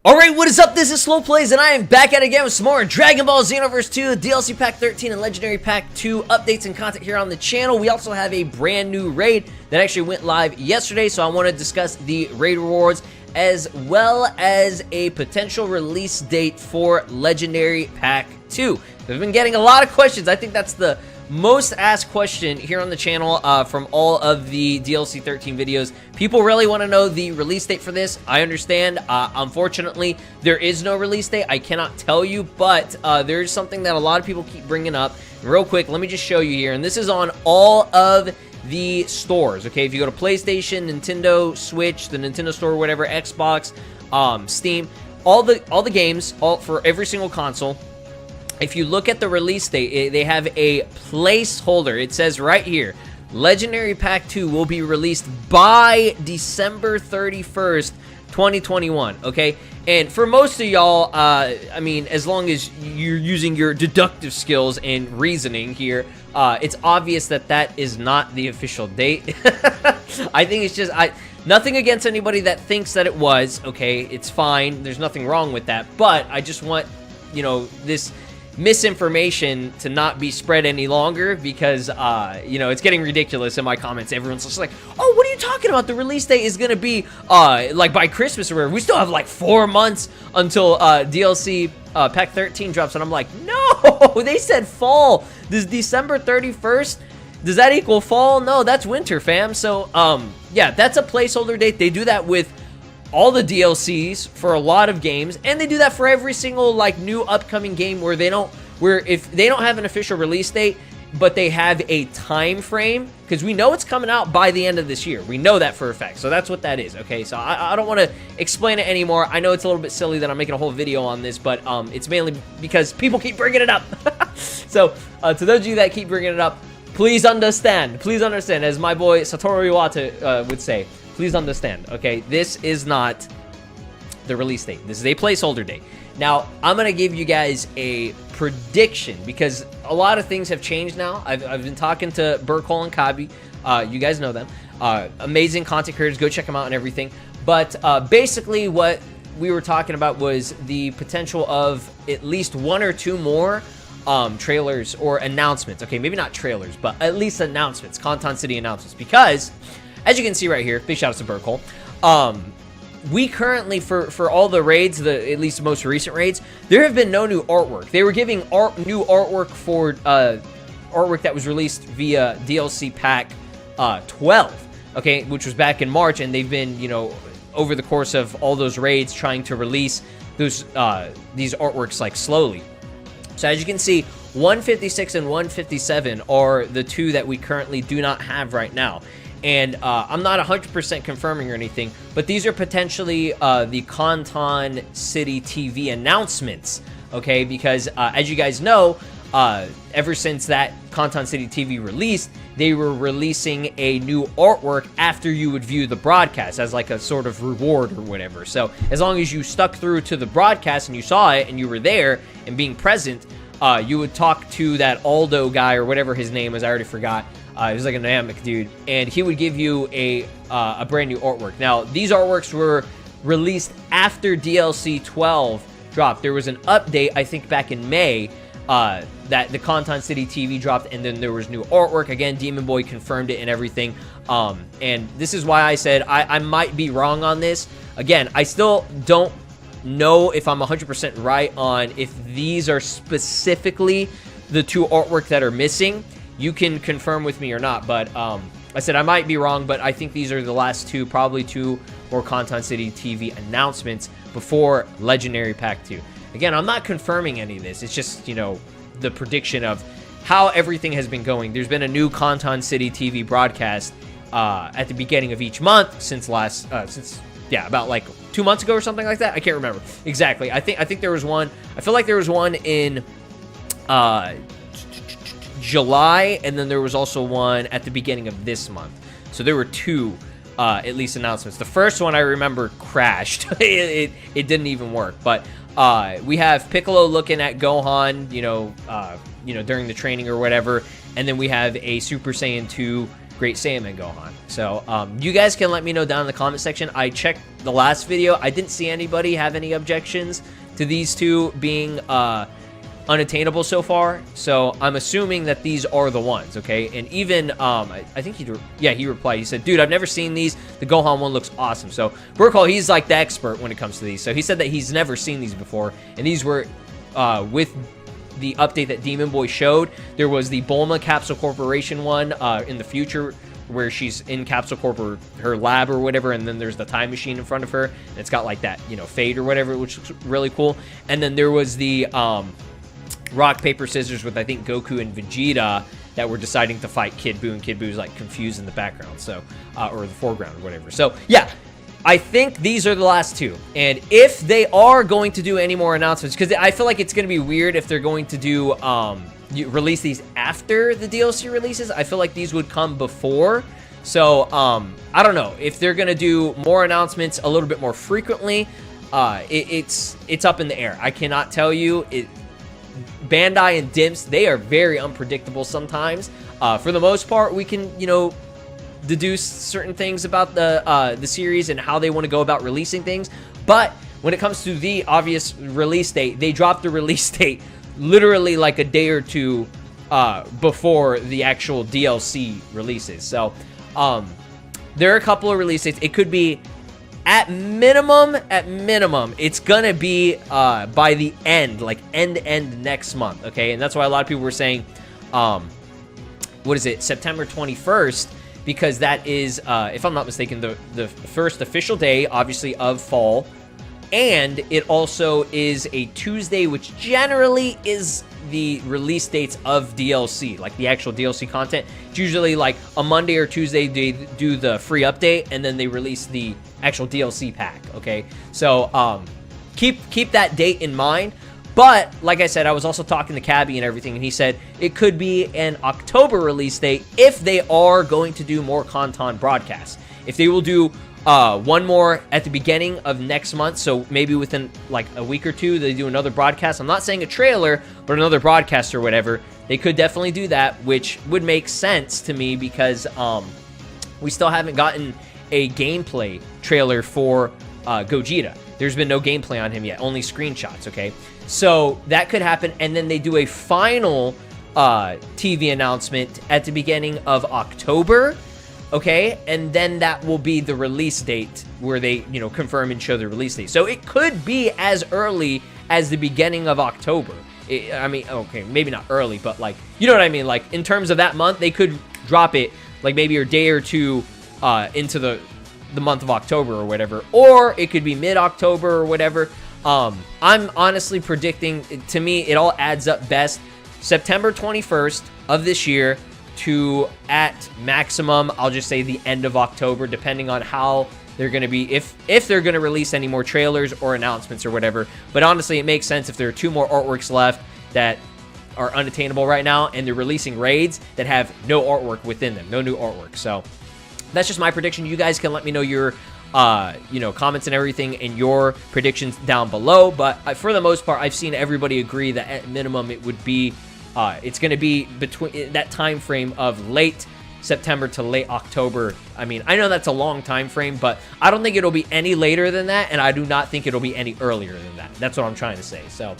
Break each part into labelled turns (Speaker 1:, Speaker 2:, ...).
Speaker 1: Alright, what is up? This is SLOplays, and I am back at it again with some more Dragon Ball Xenoverse 2, DLC Pack 13, and Legendary Pack 2 updates and content here on the channel. We also have a brand new raid that actually went live yesterday, so I want to discuss the raid rewards as well as a potential release date for Legendary Pack 2. We've been getting a lot of questions. I think that's the most asked question here on the channel from all of the DLC 13 videos. People really want to know the release date for this. I understand. Unfortunately, there is no release date. I cannot tell you, but there's something that a lot of people keep bringing up. And real quick, let me just show you here. And this is on all of the stores, okay? If you go to PlayStation, Nintendo, Switch, the Nintendo Store, whatever, Xbox, Steam, all the games, for every single console. If you look at the release date, they have a placeholder. It says right here, Legendary Pack 2 will be released by December 31st, 2021, okay? And for most of y'all, I mean, as long as you're using your deductive skills and reasoning here, it's obvious that that is not the official date. I think it's just, nothing against anybody that thinks that it was, okay? It's fine. There's nothing wrong with that. But I just want, you know, this misinformation to not be spread any longer because, you know, it's getting ridiculous in my comments. Everyone's just like, oh, what are you talking about? The release date is going to be, like, by Christmas or whatever. We still have, like, 4 months until, DLC Pack 13 drops. And I'm like, no, they said fall. This December 31st. Does that equal fall? No, that's winter, fam. So, yeah, that's a placeholder date. They do that with all the DLCs for a lot of games, and they do that for every single like new upcoming game where if they don't have an official release date, but they have a time frame, because we know it's coming out by the end of this year. We know that for a fact. So that's what that is, okay? So I don't want to explain it anymore. I know it's a little bit silly that I'm making a whole video on this, but it's mainly because people keep bringing it up. So to those of you that keep bringing it up, please understand, as my boy Satoru Iwata would say, please understand, okay? This is not the release date. This is a placeholder date. Now, I'm going to give you guys a prediction because a lot of things have changed now. I've been talking to Burkle and Kabi. You guys know them. Amazing content creators. Go check them out and everything. But basically what we were talking about was the potential of at least 1 or 2 more trailers or announcements. Okay, maybe not trailers, but at least announcements. Kanton City announcements. Because as you can see right here, big shout out to Burkle. We currently, for all the raids, at least the most recent raids, there have been no new artwork. They were giving new artwork for artwork that was released via DLC Pack 12, okay, which was back in March, and they've been, you know, over the course of all those raids trying to release those these artworks like slowly. So as you can see, 156 and 157 are the 2 that we currently do not have right now. And I'm not 100% confirming or anything, but these are potentially the Kanton City TV announcements, okay? Because as you guys know, ever since that Kanton City TV released, they were releasing a new artwork after you would view the broadcast as like a sort of reward or whatever. So as long as you stuck through to the broadcast and you saw it and you were there and being present, you would talk to that Aldo guy or whatever his name is. I already forgot. He was like a dynamic dude, and he would give you a brand new artwork. Now, these artworks were released after DLC 12 dropped. There was an update, I think, back in May, that the Kanton City TV dropped, and then there was new artwork. Again, Demon Boy confirmed it and everything. And this is why I said I might be wrong on this. Again, I still don't know if I'm 100% right on if these are specifically the 2 artwork that are missing. You can confirm with me or not, but I said I might be wrong, but I think these are the last 2, probably 2 more Kanton City TV announcements before Legendary Pack 2. Again, I'm not confirming any of this. It's just, you know, the prediction of how everything has been going. There's been a new Kanton City TV broadcast at the beginning of each month since about like 2 months ago or something like that. I can't remember exactly. I think there was one. I feel like there was one in July, and then there was also one at the beginning of this month. So there were 2 at least announcements. The first one I remember crashed. it didn't even work. But we have Piccolo looking at Gohan, you know, during the training or whatever, and then we have a Super Saiyan 2 Great Saiyaman Gohan. So you guys can let me know down in the comment section. I checked the last video. I didn't see anybody have any objections to these two being unattainable so far. So I'm assuming that these are the ones, okay? And even, I think he replied. He said, dude, I've never seen these. The Gohan one looks awesome. So Burkhall, he's like the expert when it comes to these. So he said that he's never seen these before. And these were with the update that Demon Boy showed. There was the Bulma Capsule Corporation one in the future, where she's in Capsule Corp or her lab or whatever, and then there's the time machine in front of her, and it's got like that, you know, fade or whatever, which looks really cool. And then there was the rock, paper, scissors with, I think, Goku and Vegeta that were deciding to fight Kid Buu, and Kid Buu's like confused in the background, so or the foreground or whatever. So yeah, I think these are the last two. And if they are going to do any more announcements, because I feel like it's going to be weird if they're going to do release these after the DLC releases. I feel like these would come before. So I don't know if they're going to do more announcements a little bit more frequently. It's up in the air. I cannot tell you. Bandai and Dimps, they are very unpredictable sometimes. For the most part, we can, you know, deduce certain things about the series and how they want to go about releasing things. But when it comes to the obvious release date, they dropped the release date literally like a day or two before the actual DLC releases. So there are a couple of release dates. It could be at minimum, it's gonna be by the end, like end next month, okay? And that's why a lot of people were saying, what is it, September 21st, because that is, if I'm not mistaken, the first official day, obviously, of fall, and it also is a Tuesday, which generally is the release dates of DLC, like the actual DLC content. It's usually like a Monday or Tuesday they do the free update, and then they release the actual DLC pack, okay? So keep that date in mind. But like I said, I was also talking to Cabby and everything, and he said it could be an October release date if they are going to do more Kanton broadcasts. If they will do one more at the beginning of next month, so maybe within like a week or two, they do another broadcast. I'm not saying a trailer, but another broadcast or whatever. They could definitely do that, which would make sense to me because we still haven't gotten a gameplay trailer for Gogeta. There's been no gameplay on him yet, only screenshots, okay? So that could happen, and then they do a final TV announcement at the beginning of October, okay? And then that will be the release date where they, you know, confirm and show the release date. So it could be as early as the beginning of October. I mean, okay, maybe not early, but like, you know what I mean? Like, in terms of that month, they could drop it like maybe a day or two into the month of October or whatever, or it could be mid-October or whatever. I'm honestly predicting, to me, it all adds up best September 21st of this year to, at maximum, I'll just say the end of October, depending on how they're going to be, if they're going to release any more trailers or announcements or whatever. But honestly, it makes sense if there are two more artworks left that are unattainable right now, and they're releasing raids that have no artwork within them, no new artwork. So that's just my prediction. You guys can let me know your you know, comments and everything and your predictions down below. But for the most part, I've seen everybody agree that at minimum it would be it's going to be between that time frame of late September to late October. I mean, I know that's a long time frame, but I don't think it'll be any later than that, and I do not think it'll be any earlier than that. That's what I'm trying to say. So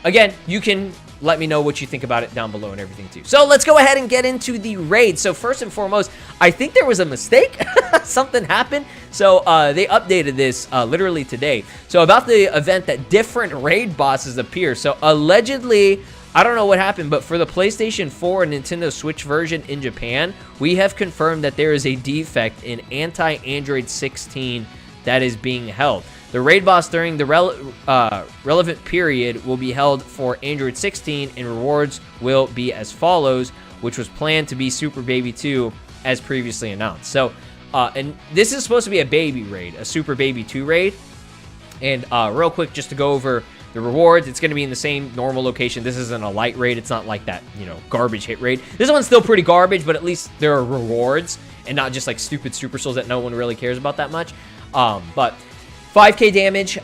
Speaker 1: again, you can let me know what you think about it down below and everything too. So let's go ahead and get into the raid. So first and foremost, I think there was a mistake. Something happened. So they updated this literally today. So about the event that different raid bosses appear. So allegedly, I don't know what happened, but for the PlayStation 4 and Nintendo Switch version in Japan, we have confirmed that there is a defect in anti-Android 16 that is being held. The raid boss during the relevant period will be held for Android 16, and rewards will be as follows, which was planned to be Super Baby 2 as previously announced. So, and this is supposed to be a baby raid, a Super Baby 2 raid. And real quick, just to go over the rewards, it's going to be in the same normal location. This isn't a light raid. It's not like that, you know, garbage hit raid. This one's still pretty garbage, but at least there are rewards and not just like stupid super souls that no one really cares about that much. But 5k damage,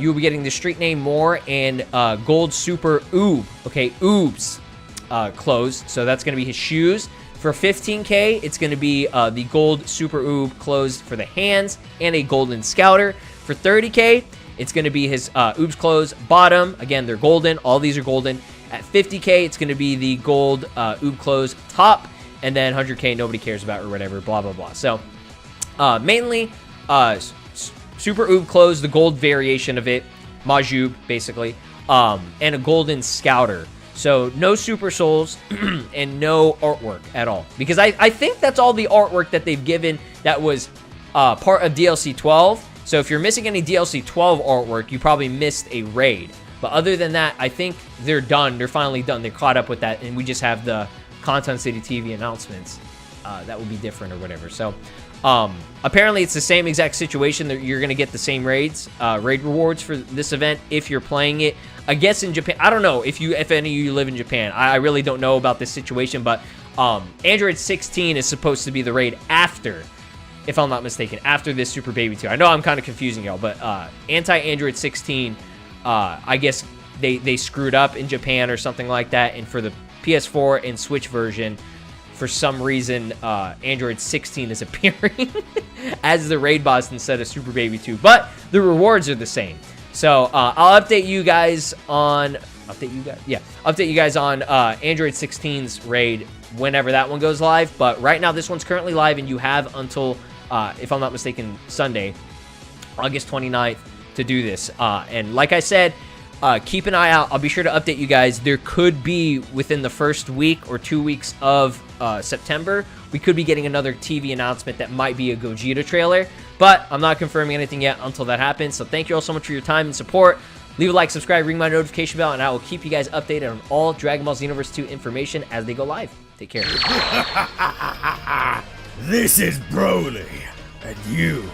Speaker 1: you will be getting the street name more and gold super oob, okay, oobs clothes. So that's going to be his shoes. For 15K, it's going to be the gold Super Oob clothes for the hands and a golden Scouter. For 30K, it's going to be his Oob's clothes bottom. Again, they're golden. All these are golden. At 50K, it's going to be the gold Oob clothes top. And then 100K, nobody cares about or whatever, blah, blah, blah. So, mainly, Super Oob clothes, the gold variation of it, Majoob, basically, and a golden Scouter. So, no Super Souls and no artwork at all. Because I think that's all the artwork that they've given that was part of DLC 12. So, if you're missing any DLC 12 artwork, you probably missed a raid. But other than that, I think they're done. They're finally done. They're caught up with that. And we just have the Kanton City TV announcements. That will be different or whatever. So, apparently, it's the same exact situation. That you're going to get the same raids, raid rewards for this event if you're playing it. I guess in Japan, I don't know if any of you live in Japan. I really don't know about this situation, but Android 16 is supposed to be the raid after, if I'm not mistaken, after this Super Baby 2. I know I'm kind of confusing y'all, but anti-Android 16, I guess they screwed up in Japan or something like that, and for the PS4 and Switch version, for some reason, Android 16 is appearing as the raid boss instead of Super Baby 2, but the rewards are the same. So I'll update you guys on Android 16's raid whenever that one goes live. But right now, this one's currently live, and you have until, if I'm not mistaken, Sunday, August 29th to do this. And like I said, keep an eye out. I'll be sure to update you guys. There could be, within the first week or 2 weeks of September, we could be getting another TV announcement that might be a Gogeta trailer. But I'm not confirming anything yet until that happens. So thank you all so much for your time and support. Leave a like, subscribe, ring my notification bell, and I will keep you guys updated on all Dragon Ball Xenoverse 2 information as they go live. Take care.
Speaker 2: This is Broly, and you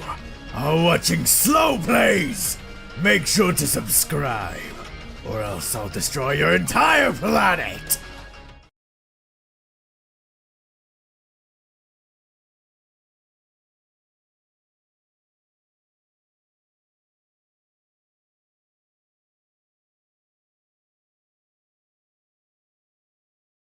Speaker 2: are watching SLOplays. Make sure to subscribe, or else I'll destroy your entire planet.